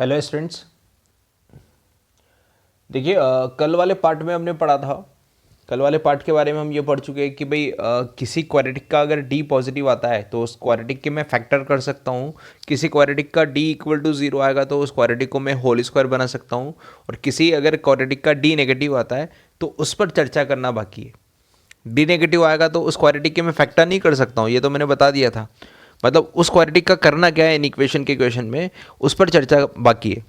Hello students. देखिए कल वाले पार्ट में हमने पढ़ा था। कल वाले पार्ट के बारे में हम ये पढ़ चुके हैं कि भाई किसी क्वाड्रेटिक का अगर डी पॉजिटिव आता है तो उस क्वाड्रेटिक के मैं फैक्टर कर सकता हूँ। किसी क्वाड्रेटिक का डी इक्वल टू जीरो आएगा तो उस क्वाड्रेटिक को मैं होल स्क्वायर बना सकता हूँ। और किसी अगर क्वाड्रेटिक का डी नेगेटिव आता है तो उस पर चर्चा करना बाकी है। डी नेगेटिव आएगा तो उस क्वाड्रेटिक के मैं फैक्टर नहीं कर सकता हूँ, ये तो मैंने बता दिया था। मतलब उस क्वाड्रेटिक का करना क्या है इन इक्वेशन के क्वेश्चन में, उस पर चर्चा बाकी है।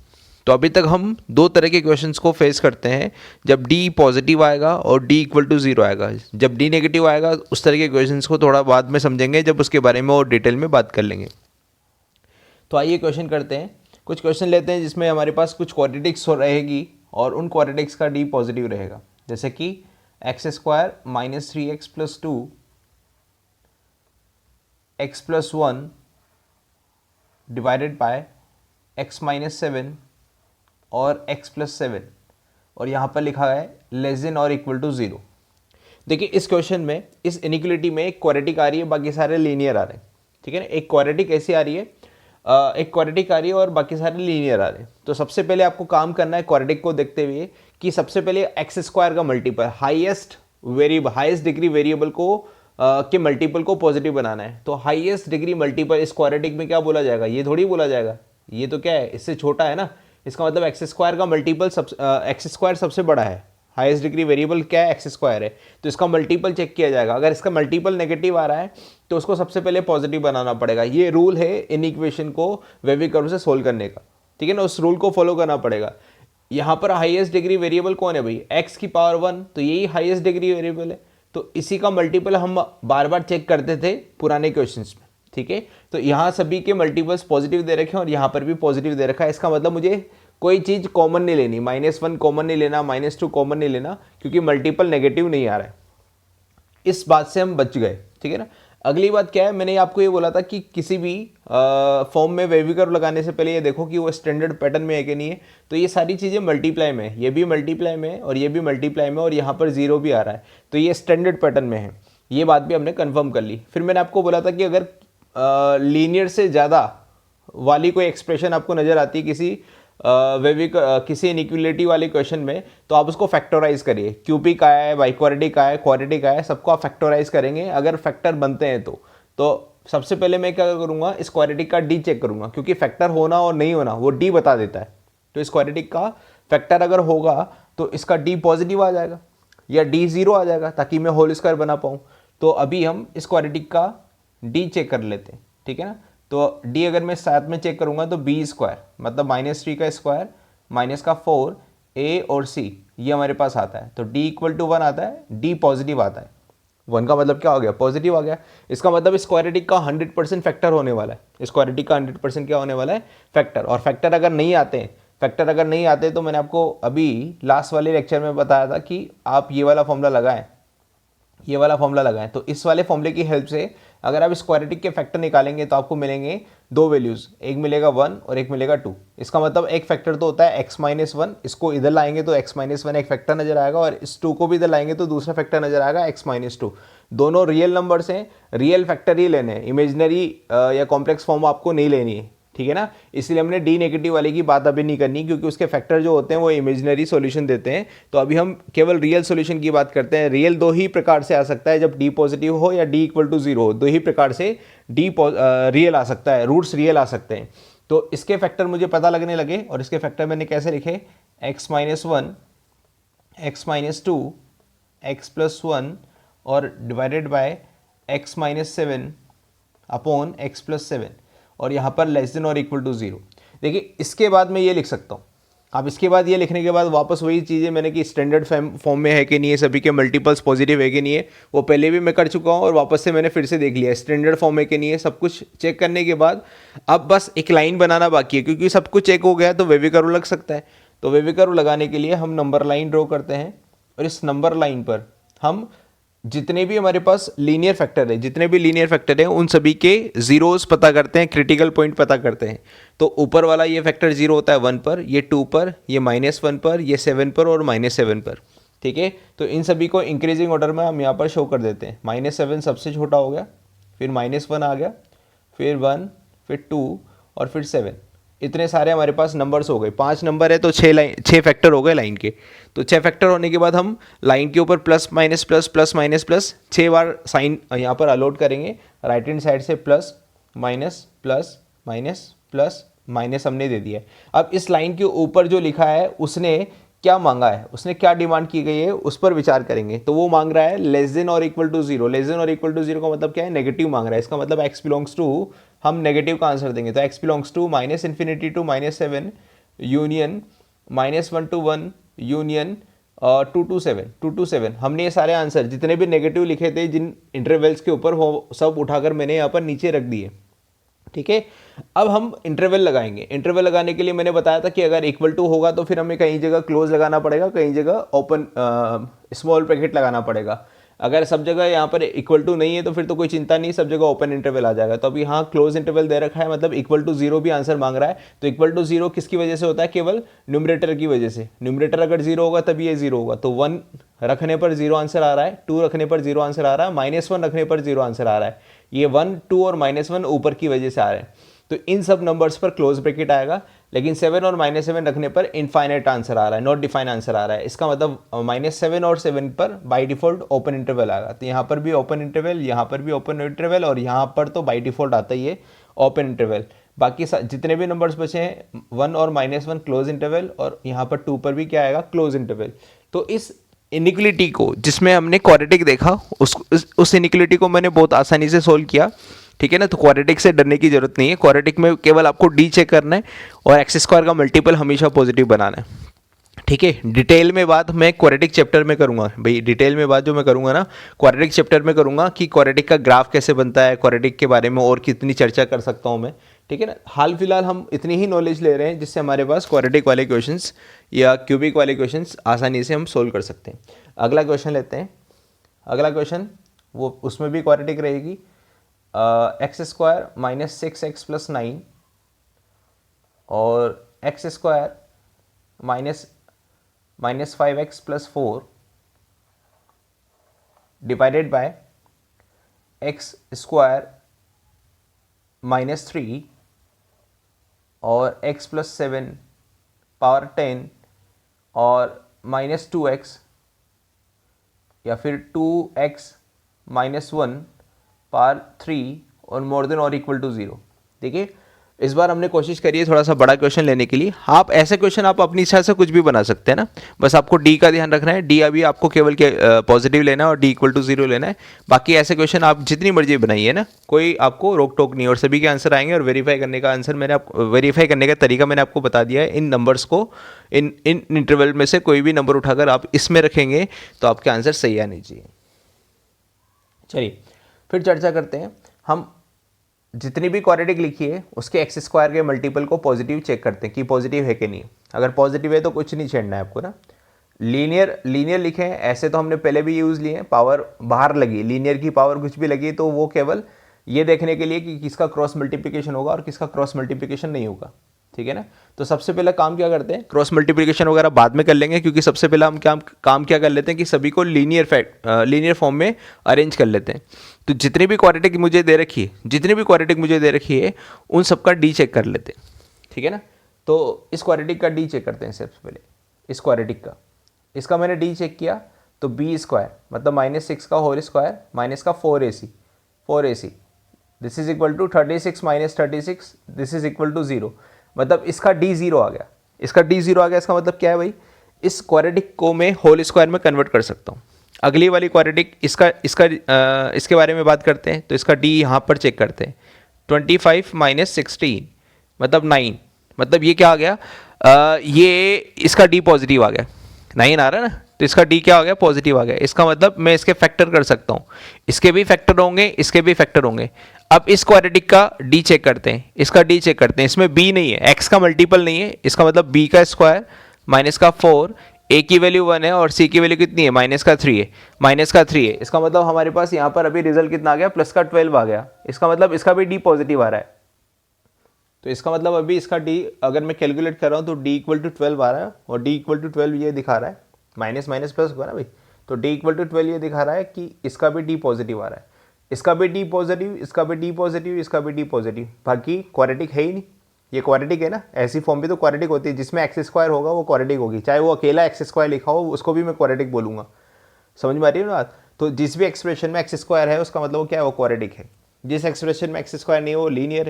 तो अभी तक हम दो तरह के क्वेश्चंस को फेस करते हैं, जब डी पॉजिटिव आएगा और डी इक्वल टू जीरो आएगा। जब डी नेगेटिव आएगा उस तरह के क्वेश्चंस को थोड़ा बाद में समझेंगे, जब उसके बारे में और डिटेल में बात कर लेंगे। तो आइए क्वेश्चन करते हैं। कुछ क्वेश्चन लेते हैं जिसमें हमारे पास कुछ क्वाड्रेटिक्स रहेगी और उन क्वाड्रेटिक्स का डी पॉजिटिव रहेगा। जैसे कि x square minus three x plus two x plus one divided by x minus seven और x प्लस सेवन, और यहाँ पर लिखा है लेस देन और इक्वल टू जीरो। देखिए इस क्वेश्चन में इस इनइक्वलिटी में एक क्वाड्रेटिक आ रही है, बाकी सारे लीनियर आ रहे हैं। ठीक है ना, एक क्वाड्रेटिक ऐसी आ रही है, एक क्वाड्रेटिक आ रही है और बाकी सारे लीनियर आ रहे हैं। तो सबसे पहले आपको काम करना है क्वाड्रेटिक को देखते हुए कि सबसे पहले एक्स स्क्वायर का मल्टीपल हाईएस्ट डिग्री वेरिएबल को के मल्टीपल को पॉजिटिव बनाना है। तो हाईएस्ट डिग्री मल्टीपल इस क्वाड्रेटिक में क्या बोला जाएगा, ये थोड़ी बोला जाएगा, ये तो क्या है, इससे छोटा है ना। इसका मतलब एक्स स्क्वायर का मल्टीपल एक्स स्क्वायर सबसे बड़ा है, हाईएस्ट डिग्री वेरिएबल क्या है, एक्स स्क्वायर है। तो इसका मल्टीपल चेक किया जाएगा। अगर इसका मल्टीपल नेगेटिव आ रहा है तो उसको सबसे पहले पॉजिटिव बनाना पड़ेगा। ये रूल है इन इक्वेशन को वेवी कर्व से सोल्व करने का। ठीक है ना, उस रूल को फॉलो करना पड़ेगा। यहाँ पर हाईएस्ट डिग्री वेरिएबल कौन है भाई, एक्स की पावर वन, तो यही हाईएस्ट डिग्री वेरिएबल है। तो इसी का मल्टीपल हम बार बार चेक करते थे पुराने क्वेश्चंस में। ठीक है, तो यहाँ सभी के मल्टीपल्स पॉजिटिव दे रखे हैं और यहाँ पर भी पॉजिटिव दे रखा है। इसका मतलब मुझे कोई चीज़ कॉमन नहीं लेनी, माइनस वन कॉमन नहीं लेना, माइनस टू कॉमन नहीं लेना, क्योंकि मल्टीपल नेगेटिव नहीं आ रहा है। इस बात से हम बच गए। ठीक है ना। अगली बात क्या है, मैंने आपको ये बोला था कि किसी भी फॉर्म में वेवी कर्व लगाने से पहले ये देखो कि वो स्टैंडर्ड पैटर्न में है कि नहीं है। तो ये सारी चीज़ें मल्टीप्लाई में है, ये भी मल्टीप्लाई में है और ये भी मल्टीप्लाई में, और यहाँ पर जीरो भी आ रहा है, तो ये स्टैंडर्ड पैटर्न में है। ये बात भी हमने कन्फर्म कर ली। फिर मैंने आपको बोला था कि अगर लीनियर से ज़्यादा वाली कोई एक्सप्रेशन आपको नज़र आती है किसी इनइक्वलिटी वाले क्वेश्चन में, तो आप उसको फैक्टराइज करिए। क्यूबिक आया है, बाइक्वाड्रेटिक आया है, क्वाड्रेटिक आया है, सबको आप फैक्टराइज करेंगे अगर फैक्टर बनते हैं तो सबसे पहले मैं क्या करूँगा, इस क्वाड्रेटिक का डी चेक करूँगा, क्योंकि फैक्टर होना और नहीं होना वो डी बता देता है। तो इस क्वाड्रेटिक का फैक्टर अगर होगा तो इसका डी पॉजिटिव आ जाएगा या डी जीरो आ जाएगा, ताकि मैं होल स्क्वायर बना पाऊँ। तो अभी हम इस क्वाड्रेटिक का डी चेक कर लेते हैं। ठीक है ना, तो डी अगर मैं साथ में चेक करूंगा तो बी स्क्वायर मतलब माइनस थ्री का स्क्वायर माइनस का फोर, ए और सी ये हमारे पास आता है। तो डी इक्वल टू वन आता है, डी पॉजिटिव आता है। वन का मतलब क्या हो गया, पॉजिटिव आ गया। इसका मतलब इस क्वाड्रेटिक का 100% फैक्टर होने वाला है। इस क्वाड्रेटिक का 100% क्या होने वाला है, फैक्टर। और फैक्टर अगर नहीं आते तो मैंने आपको अभी लास्ट वाले लेक्चर में बताया था कि आप ये वाला फॉर्मूला लगाएं। तो इस वाले फॉर्मूले की हेल्प से अगर आप इस क्वाड्रेटिक के फैक्टर निकालेंगे तो आपको मिलेंगे दो वैल्यूज़, एक मिलेगा वन और एक मिलेगा टू। इसका मतलब एक फैक्टर तो होता है एक्स माइनस वन, इसको इधर लाएंगे तो एक्स माइनस वन एक फैक्टर नजर आएगा, और इस टू को भी इधर लाएंगे तो दूसरा फैक्टर नजर आएगा एक्स माइनस टू। दोनों रियल नंबर्स हैं, रियल फैक्टर ही लेने हैं, इमेजिनरी या कॉम्प्लेक्स फॉर्म आपको नहीं लेनी है। ठीक है ना, इसलिए हमने डी नेगेटिव वाले की बात अभी नहीं करनी, क्योंकि उसके फैक्टर जो होते हैं वो इमेजिनरी सॉल्यूशन देते हैं। तो अभी हम केवल रियल सॉल्यूशन की बात करते हैं। रियल दो ही प्रकार से आ सकता है, जब डी पॉजिटिव हो या डी इक्वल टू जीरो हो, दो ही प्रकार से रियल आ सकता है, रूट्स रियल आ सकते हैं। तो इसके फैक्टर मुझे पता लगने लगे, और इसके फैक्टर मैंने कैसे लिखे, x minus one, x minus two, x plus one और divided by x minus seven upon x plus seven, और यहाँ पर लेस देन और इक्वल टू जीरो। देखिए इसके बाद मैं ये लिख सकता हूँ। अब इसके बाद ये लिखने के बाद वापस वही चीज़ें मैंने कि स्टैंडर्ड फॉर्म में है कि नहीं है, सभी के मल्टीपल्स पॉजिटिव है कि नहीं है, वो पहले भी मैं कर चुका हूँ और वापस से मैंने फिर से देख लिया स्टैंडर्ड फॉर्म है कि नहीं है। सब कुछ चेक करने के बाद अब बस एक लाइन बनाना बाकी है, क्योंकि सब कुछ चेक हो गया तो वेवी कर्व लग सकता है। तो वेवी कर्व लगाने के लिए हम नंबर लाइन ड्रॉ करते हैं, और इस नंबर लाइन पर हम जितने भी हमारे पास लीनियर फैक्टर हैं उन सभी के जीरोस पता करते हैं, क्रिटिकल पॉइंट पता करते हैं। तो ऊपर वाला ये फैक्टर जीरो होता है वन पर, ये टू पर, ये माइनस वन पर, ये सेवन पर और माइनस सेवन पर। ठीक है, तो इन सभी को इंक्रीजिंग ऑर्डर में हम यहाँ पर शो कर देते हैं। माइनस सेवन सबसे छोटा हो गया, फिर माइनस वन आ गया, फिर वन, फिर टू और फिर सेवन। इतने सारे हमारे पास नंबर्स हो गए, 5 नंबर है तो 6 फैक्टर हो गए लाइन के। तो 6 फैक्टर होने के बाद हम लाइन के ऊपर plus minus plus plus minus plus 6 बार साइन यहाँ पर अलॉट करेंगे। राइट हैंड साइड से plus minus plus minus plus minus हमने दे दिया है। अब इस लाइन के ऊपर जो लिखा है उसने क्या मांगा है, उसने क्या डिमांड की गई है उस पर विचार करेंगे। तो वो मांग रहा है लेस देन और equal to zero. Less than और इक्वल टू जीरो का मतलब क्या है, नेगेटिव मांग रहा है। इसका मतलब x बिलोंग्स टू, हम नेगेटिव का आंसर देंगे तो x belongs to minus infinity to -7 union -1 to 1 union 2 to 7 2 to 7। हमने ये सारे आंसर जितने भी नेगेटिव लिखे थे जिन इंटरवल्स के ऊपर वो सब उठाकर मैंने यहाँ पर नीचे रख दिए। ठीक है, अब हम इंटरवल लगाएंगे। इंटरवल लगाने के लिए मैंने बताया था कि अगर इक्वल टू होगा तो फिर हमें कहीं जगह क्लोज लगाना पड़ेगा, कहीं जगह ओपन स्मॉल ब्रैकेट लगाना पड़ेगा। अगर सब जगह यहाँ पर इक्वल टू नहीं है तो फिर तो कोई चिंता नहीं, सब जगह ओपन इंटरवल आ जाएगा। तो अभी यहाँ क्लोज इंटरवल दे रखा है, मतलब इक्वल टू जीरो भी आंसर मांग रहा है। तो इक्वल टू जीरो किसकी वजह से होता है, केवल न्यूमरेटर की वजह से। न्यूमरेटर अगर जीरो होगा तभी ये जीरो होगा। तो 1 रखने पर जीरो आंसर आ रहा है, 2 रखने पर जीरो आंसर आ रहा है, -1 रखने पर जीरो आंसर आ रहा है। ये 1, 2 और -1 ऊपर की वजह से आ रहे हैं। तो इन सब नंबर्स पर क्लोज ब्रैकेट आएगा, लेकिन 7 और -7 रखने पर इनफाइनाइट आंसर आ रहा है, नॉट डिफाइन आंसर आ रहा है। इसका मतलब -7 और 7 पर बाय डिफॉल्ट ओपन इंटरवल आएगा। तो यहाँ पर भी ओपन इंटरवल, यहाँ पर भी ओपन इंटरवल, और यहाँ पर तो बाय डिफॉल्ट आता ही है ओपन इंटरवल। बाकी जितने भी नंबर्स बचे हैं 1 और -1 क्लोज इंटरवल, और यहाँ पर 2 पर भी क्या आएगा, क्लोज इंटरवल। तो इस इनिक्वलिटी को जिसमें हमने क्वाड्रेटिक देखा उस इनिक्वलिटी को मैंने बहुत आसानी से सोल्व किया। ठीक है ना, तो क्वाड्रेटिक से डरने की जरूरत नहीं है। क्वाड्रेटिक में केवल आपको डी चेक करना है और एक्स स्क्वायर का मल्टीपल हमेशा पॉजिटिव बनाना है। ठीक है, डिटेल में बात मैं क्वाड्रेटिक चैप्टर में करूंगा भाई। डिटेल में बात जो मैं करूंगा ना क्वाड्रेटिक चैप्टर में करूंगा कि क्वाड्रेटिक का ग्राफ कैसे बनता है, क्वाड्रेटिक के बारे में और कितनी चर्चा कर सकता हूं मैं। ठीक है ना, हाल फिलहाल हम इतनी ही नॉलेज ले रहे हैं जिससे हमारे पास क्वाड्रेटिक वाले क्वेश्चंस या क्यूबिक वाले क्वेश्चंस आसानी से हम सोल्व कर सकते हैं। अगला क्वेश्चन लेते हैं। अगला क्वेश्चन वो उसमें भी क्वाड्रेटिक रहेगी। एक्स स्क्वायर -6x + 9 और x square -5x + 4 divided by x square -3 और x + 7 पावर 10 और -2x या फिर 2x - 1 पावर 3 और मोर देन और इक्वल टू 0। देखिए, इस बार हमने कोशिश करी है थोड़ा सा बड़ा क्वेश्चन लेने के लिए। आप ऐसे क्वेश्चन आप अपनी इच्छा से कुछ भी बना सकते हैं ना, बस आपको डी का ध्यान रखना है। डी अभी आपको केवल पॉजिटिव लेना है और डी इक्वल टू 0 लेना है। बाकी ऐसे क्वेश्चन आप जितनी मर्जी बनाइए ना, कोई आपको रोक टोक नहीं, और सभी के आंसर आएंगे। और वेरीफाई करने का आंसर मैंने आपको वेरीफाई करने का तरीका मैंने आपको बता दिया है। इन नंबर्स को इन इंटरवल में से कोई भी नंबर उठाकर आप इसमें रखेंगे तो आपके आंसर सही आने चाहिए। चलिए फिर चर्चा करते हैं। हम जितनी भी क्वाड्रेटिक लिखी है उसके एक्स स्क्वायर के मल्टीपल को पॉजिटिव चेक करते हैं कि पॉजिटिव है कि नहीं। अगर पॉजिटिव है तो कुछ नहीं छेड़ना है आपको ना। लीनियर लिखे हैं, ऐसे तो हमने पहले भी यूज़ लिए हैं। पावर बाहर लगी, लीनियर की पावर कुछ भी लगी तो वो केवल ये देखने के लिए कि किसका क्रॉस मल्टीप्लिकेशन होगा और किसका क्रॉस मल्टीप्लिकेशन नहीं होगा। ठीक है ना, तो सबसे पहले काम क्या करते हैं, क्रॉस मल्टीप्लिकेशन वगैरह बाद में कर लेंगे, क्योंकि सबसे पहले हम काम क्या कर लेते हैं कि सभी को लीनियर फॉर्म में अरेंज कर लेते हैं। तो जितनी भी क्वाड्रेटिक मुझे दे रखी है उन सबका डी चेक कर लेते हैं। ठीक है ना, तो इस क्वाड्रेटिक का डी चेक करते हैं सबसे पहले। इस क्वाड्रेटिक का, इसका मैंने डी चेक किया तो बी स्क्वायर मतलब -6 का होल स्क्वायर माइनस का 4ac this is equal to 36 - 36 this is equal to 0। मतलब इसका डी 0 आ गया। इसका मतलब क्या है भाई, इस क्वाड्रेटिक को मैं होल स्क्वायर में कन्वर्ट कर सकता हूँ। अगली वाली क्वाड्रेटिक इसके बारे में बात करते हैं। तो इसका डी यहाँ पर चेक करते हैं। 25 - 16 मतलब 9। मतलब ये क्या आ गया, ये इसका डी पॉजिटिव आ गया, 9 आ रहा है ना, तो इसका डी क्या आ गया, पॉजिटिव आ गया। इसका मतलब मैं इसके फैक्टर कर सकता हूँ, इसके भी फैक्टर होंगे, इसके भी फैक्टर होंगे। अब इस क्वाड्रेटिक का डी चेक करते हैं, इसका डी चेक करते हैं। इसमें बी नहीं है, एक्स का मल्टीपल नहीं है, इसका मतलब बी का स्क्वायर माइनस का 4, ए की वैल्यू 1 है और सी की वैल्यू कितनी है, -3 है। इसका मतलब हमारे पास यहाँ पर अभी रिजल्ट कितना आ गया, +12 आ गया। इसका मतलब इसका भी डी पॉजिटिव आ रहा है। तो इसका मतलब अभी इसका डी अगर मैं कैलकुलेट कर रहा हूँ तो डी इक्वल टू 12 आ रहा है, और डी इक्वल टू 12 ये दिखा रहा है, माइनस माइनस प्लस होगा ना भाई। तो डी इक्वल टू 12 ये दिखा रहा है कि इसका भी डी पॉजिटिव आ रहा है, इसका भी डी पॉजिटिव, इसका भी डी पॉजिटिव, इसका भी डी पॉजिटिव। बाकी क्वाड्रेटिक है ही नहीं, ये क्वाड्रेटिक है ना, ऐसी फॉर्म भी तो क्वाड्रेटिक होती है, जिसमें एक्स स्क्वायर होगा वो क्वाड्रेटिक होगी, चाहे वो अकेला एक्स स्क्वायर लिखा हो उसको भी मैं क्वाड्रेटिक बोलूँगा। समझ में आ रही है ना बात? तो जिस भी एक्सप्रेशन में एक्स स्क्वायर है उसका मतलब वो क्या है, वो क्वाड्रेटिक है। जिस एक्सप्रेशन में एक्स स्क्वायर नहीं है वो लीनियर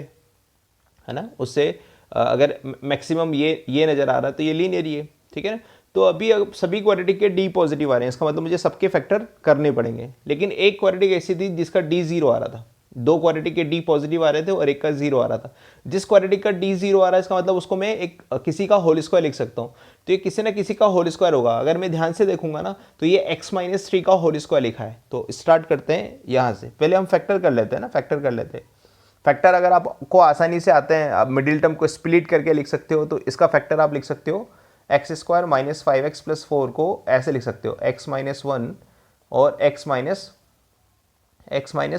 है ना। उससे अगर मैक्सिमम ये नज़र आ रहा है तो ये लीनियर ही है, ठीक है ना। तो अभी सभी क्वाड्रेटिक के डी पॉजिटिव आ रहे हैं, इसका मतलब मुझे सबके फैक्टर करने पड़ेंगे। लेकिन एक क्वाड्रेटिक ऐसी थी जिसका डी जीरो आ रहा था, दो क्वाड्रेटिक के डी पॉजिटिव आ रहे थे और एक का जीरो आ रहा था। जिस क्वाड्रेटिक का डी जीरो आ रहा है इसका मतलब उसको मैं एक किसी का होल स्क्वायर लिख सकता हूँ, तो ये किसी ना किसी का होल स्क्वायर होगा। अगर मैं ध्यान से देखूंगा ना तो ये x-3 का होल स्क्वायर लिखा है। तो स्टार्ट करते हैं यहाँ से, पहले हम फैक्टर कर लेते हैं ना, फैक्टर कर लेते हैं। फैक्टर अगर आपको आसानी से आते हैं, आप मिडिल टर्म को स्प्लिट करके लिख सकते हो, तो इसका फैक्टर आप लिख सकते हो x square minus 5x plus 4 को ऐसे लिख सकते हो x-1 और x-4, x-1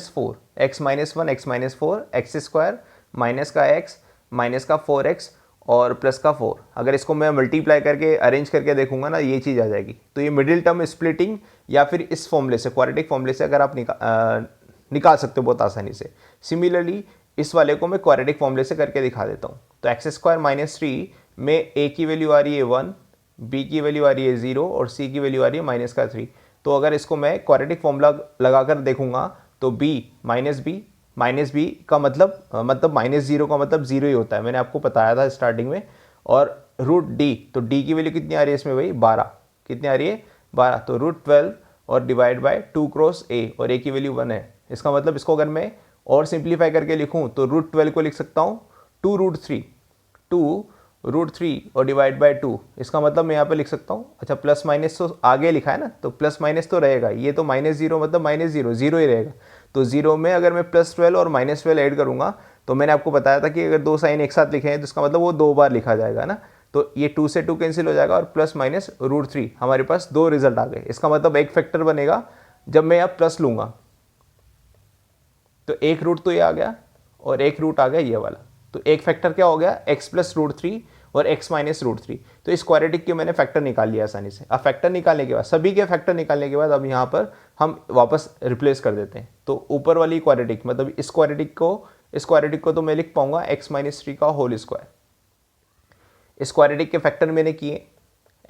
x square minus का x माइनस का 4x और प्लस का 4। अगर इसको मैं मल्टीप्लाई करके अरेंज करके देखूंगा ना ये चीज़ आ जाएगी। तो ये मिडिल टर्म स्प्लिटिंग या फिर इस फॉर्मूले से, क्वाड्रेटिक फॉर्मूले से अगर आप निकाल सकते हो बहुत आसानी से। सिमिलरली इस वाले को मैं क्वाड्रेटिक फॉर्मूले से करके दिखा देता हूँ। तो एक्स स्क्वायर माइनस 3 में ए की वैल्यू आ रही है 1, बी की वैल्यू आ रही है 0 और सी की वैल्यू आ रही है माइनस का 3। तो अगर इसको मैं क्वाड्रेटिक फॉर्मूला लगाकर देखूंगा तो माइनस बी का मतलब माइनस 0 का मतलब 0 ही होता है, मैंने आपको बताया था स्टार्टिंग में। और रूट डी, तो डी की वैल्यू कितनी आ रही है इसमें भाई 12, कितनी आ रही है 12, तो रूट 12 और डिवाइड बाय 2 क्रॉस ए और ए की वैल्यू 1 है। इसका मतलब इसको अगर मैं और सिंप्लीफाई करके लिखूं तो रूट 12 को लिख सकता हूँ 2 रूट 3 और डिवाइड बाय 2। इसका मतलब मैं यहाँ पे लिख सकता हूँ, अच्छा प्लस माइनस तो आगे लिखा है ना, तो प्लस माइनस तो रहेगा, ये तो माइनस 0 मतलब माइनस 0 0 ही रहेगा। तो 0 में अगर मैं प्लस 12 और माइनस 12 ऐड करूँगा तो मैंने आपको बताया था कि अगर दो साइन एक साथ लिखे हैं तो इसका मतलब वो 2 बार लिखा जाएगा ना। तो ये 2 से 2 कैंसिल हो जाएगा और प्लस माइनस रूट 3, हमारे पास 2 रिजल्ट आ गए। इसका मतलब एक फैक्टर बनेगा जब मैं अब प्लस लूँगा, तो एक रूट तो ये आ गया और एक रूट आ गया ये वाला, तो एक फैक्टर क्या हो गया x प्लस रूट 3 और x माइनस रूट 3। तो इस क्वाड्रेटिक के मैंने फैक्टर निकाल लिया आसानी से। अब फैक्टर निकालने के बाद, सभी के फैक्टर निकालने के बाद अब यहाँ पर हम वापस रिप्लेस कर देते हैं। तो ऊपर वाली क्वाड्रेटिक मतलब इस क्वाड्रेटिक को तो मैं लिख पाऊंगा x-3 का होल स्क्वायर। इस क्वाड्रेटिक के फैक्टर मैंने किए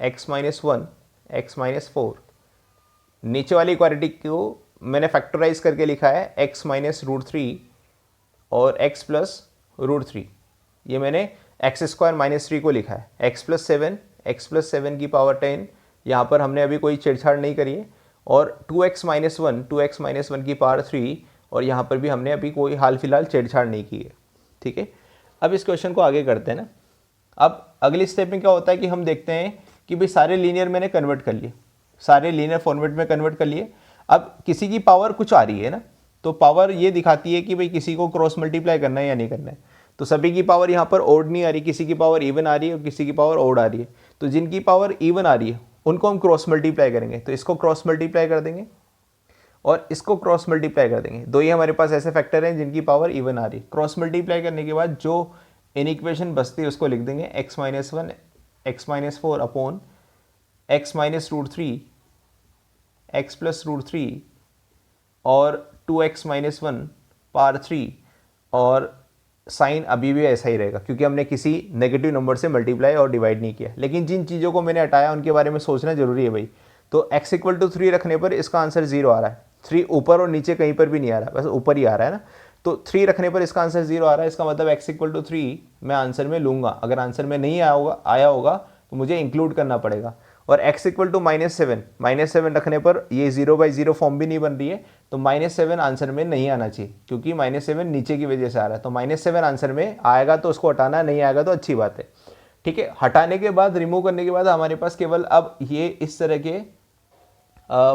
x-1 x-4। नीचे वाली क्वाड्रेटिक को मैंने फैक्टराइज करके लिखा है x माइनस रूट 3 और x प्लस रूट 3। ये मैंने एक्स स्क्वायर माइनस 3 को लिखा है x प्लस 7 की पावर 10, यहाँ पर हमने अभी कोई छेड़छाड़ नहीं करी है। और 2x माइनस 1 की पावर 3, और यहाँ पर भी हमने अभी कोई हाल फिलहाल छेड़छाड़ नहीं की है, ठीक है। अब इस क्वेश्चन को आगे करते हैं ना। अब अगली स्टेप में क्या होता है कि हम देखते हैं कि भाई सारे लीनियर मैंने कन्वर्ट कर लिए, सारे लीनियर फॉर्मेट में कन्वर्ट कर लिए। अब किसी की पावर कुछ आ रही है ना, तो पावर ये दिखाती है कि भाई किसी को क्रॉस मल्टीप्लाई करना है या नहीं करना है। तो सभी की पावर यहाँ पर ओड नहीं आ रही, किसी की पावर इवन आ रही है और किसी की पावर ओड आ रही है। तो जिनकी पावर इवन आ रही है उनको हम क्रॉस मल्टीप्लाई करेंगे, तो इसको क्रॉस मल्टीप्लाई कर देंगे और इसको क्रॉस मल्टीप्लाई कर देंगे। दो ही हमारे पास ऐसे फैक्टर हैं जिनकी पावर इवन आ रही है। क्रॉस मल्टीप्लाई करने के बाद जो इन इक्वेशन बचती है उसको लिख देंगे x-1 x-4 upon x minus root 3 x plus root 3 और 2x माइनस 1 पावर 3। और साइन अभी भी ऐसा ही रहेगा क्योंकि हमने किसी नेगेटिव नंबर से मल्टीप्लाई और डिवाइड नहीं किया। लेकिन जिन चीज़ों को मैंने हटाया उनके बारे में सोचना जरूरी है भाई। तो x इक्वल टू 3 रखने पर इसका आंसर 0 आ रहा है, 3 ऊपर और नीचे कहीं पर भी नहीं आ रहा, बस ऊपर ही आ रहा है ना। तो 3 रखने पर इसका आंसर 0 आ रहा है, इसका मतलब x इक्वल टू 3 मैं आंसर में लूँगा। अगर आंसर में नहीं आया होगा तो मुझे इंक्लूड करना पड़ेगा। और x इक्वल टू -7 रखने पर ये 0/0 फॉर्म भी नहीं बन रही है, तो -7 आंसर में नहीं आना चाहिए क्योंकि -7 नीचे की वजह से आ रहा है। तो -7 आंसर में आएगा तो उसको हटाना, नहीं आएगा तो अच्छी बात है, ठीक है। हटाने के बाद, रिमूव करने के बाद हमारे पास केवल अब ये इस तरह के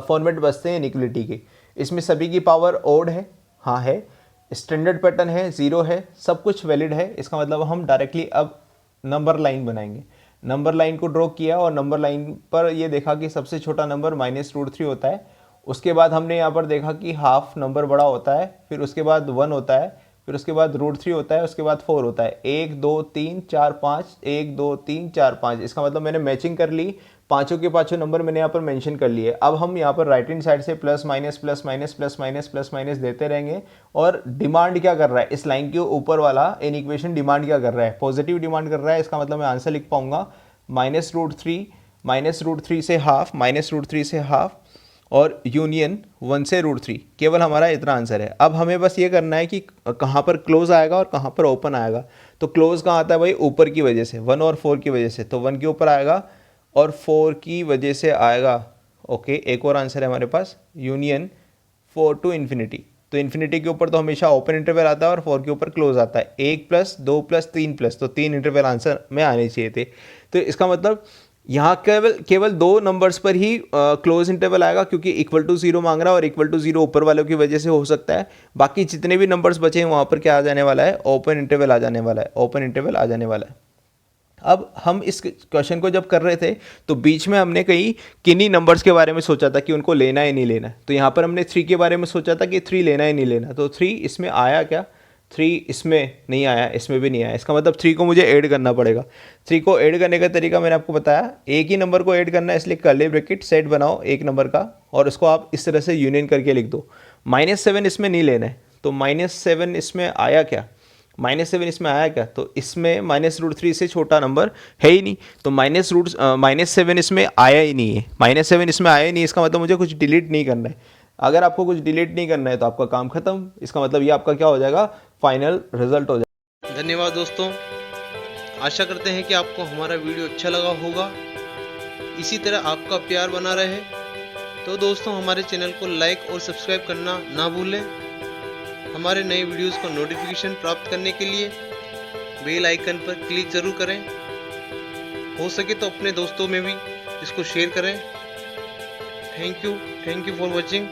फॉर्मेट बचते हैं इनइक्वलिटी के। इसमें सभी की पावर ओड है, हाँ है, स्टैंडर्ड पैटर्न है, 0 है, सब कुछ वैलिड है। इसका मतलब हम डायरेक्टली अब नंबर लाइन बनाएंगे। नंबर लाइन को ड्रॉ किया और नंबर लाइन पर ये देखा कि सबसे छोटा नंबर -√3 होता है। उसके बाद हमने यहाँ पर देखा कि हाफ नंबर बड़ा होता है, फिर उसके बाद 1 होता है, फिर उसके बाद √3 होता है, उसके बाद 4 होता है, 1 2 3 4 5, 1 2 3 4 5। इसका मतलब मैंने मैचिंग कर ली, पांचों के पांचों नंबर मैंने यहाँ पर मेंशन कर लिए। अब हम यहाँ पर राइट हैंड साइड से plus minus plus minus plus minus plus minus देते रहेंगे। और डिमांड क्या कर रहा है, इस लाइन के ऊपर वाला इन इक्वेशन डिमांड क्या कर रहा है, पॉजिटिव डिमांड कर रहा है। इसका मतलब मैं आंसर लिख पाऊंगा -√3 से हाफ, -√3 से हाफ और यूनियन 1 से √3। केवल हमारा इतना आंसर है। अब हमें बस ये करना है कि कहाँ पर क्लोज आएगा और कहाँ पर ओपन आएगा। तो क्लोज कहाँ आता है भाई, ऊपर की वजह से, 1 और 4 की वजह से। तो 1 के ऊपर आएगा और 4 की वजह से आएगा। ओके, एक और आंसर है हमारे पास, यूनियन 4 टू इन्फिनिटी। तो इन्फिनिटी के ऊपर तो हमेशा ओपन इंटरवल आता है और 4 के ऊपर क्लोज आता है। 1 प्लस 2 प्लस 3 प्लस, तो 3 इंटरवल आंसर में आने चाहिए थे। तो इसका मतलब यहाँ केवल 2 नंबर्स पर ही क्लोज इंटरवल आएगा, क्योंकि इक्वल टू 0 मांग रहा है और इक्वल टू 0 ऊपर वालों की वजह से हो सकता है। बाकी जितने भी नंबर्स बचे हैं वहाँ पर क्या आ जाने वाला है, ओपन इंटरवल आ जाने वाला है, ओपन इंटरवल आ जाने वाला है। अब हम इस क्वेश्चन को जब कर रहे थे तो बीच में हमने कई किन्हीं नंबर्स के बारे में सोचा था कि उनको लेना है नहीं लेना है। तो यहाँ पर हमने 3 के बारे में सोचा था कि 3 लेना है नहीं लेना। तो 3 इसमें आया क्या, 3 इसमें नहीं आया, इसमें भी नहीं आया। इसका मतलब 3 को मुझे ऐड करना पड़ेगा। 3 को ऐड करने का तरीका मैंने आपको बताया, एक ही नंबर को ऐड करना है, इसलिए कर्ली ब्रैकेट सेट बनाओ एक नंबर का और उसको आप इस तरह से यूनियन करके लिख दो। -7 इसमें नहीं लेना है, तो -7 इसमें आया क्या, -7 इसमें आया क्या, तो इसमें -√3 से छोटा नंबर है ही नहीं। तो -7 इसमें आया ही नहीं है, -7 इसमें आया ही नहीं। इसका मतलब मुझे कुछ डिलीट नहीं करना है। अगर आपको कुछ डिलीट नहीं करना है तो आपका काम खत्म। इसका मतलब ये आपका क्या हो जाएगा, फाइनल रिजल्ट हो जाएगा। धन्यवाद दोस्तों, आशा करते हैं कि आपको हमारा वीडियो अच्छा लगा होगा। इसी तरह आपका प्यार बना रहे तो दोस्तों हमारे चैनल को लाइक और सब्सक्राइब करना ना भूलें। हमारे नए वीडियोस को नोटिफिकेशन प्राप्त करने के लिए बेल आइकन पर क्लिक ज़रूर करें। हो सके तो अपने दोस्तों में भी इसको शेयर करें। Thank you for watching.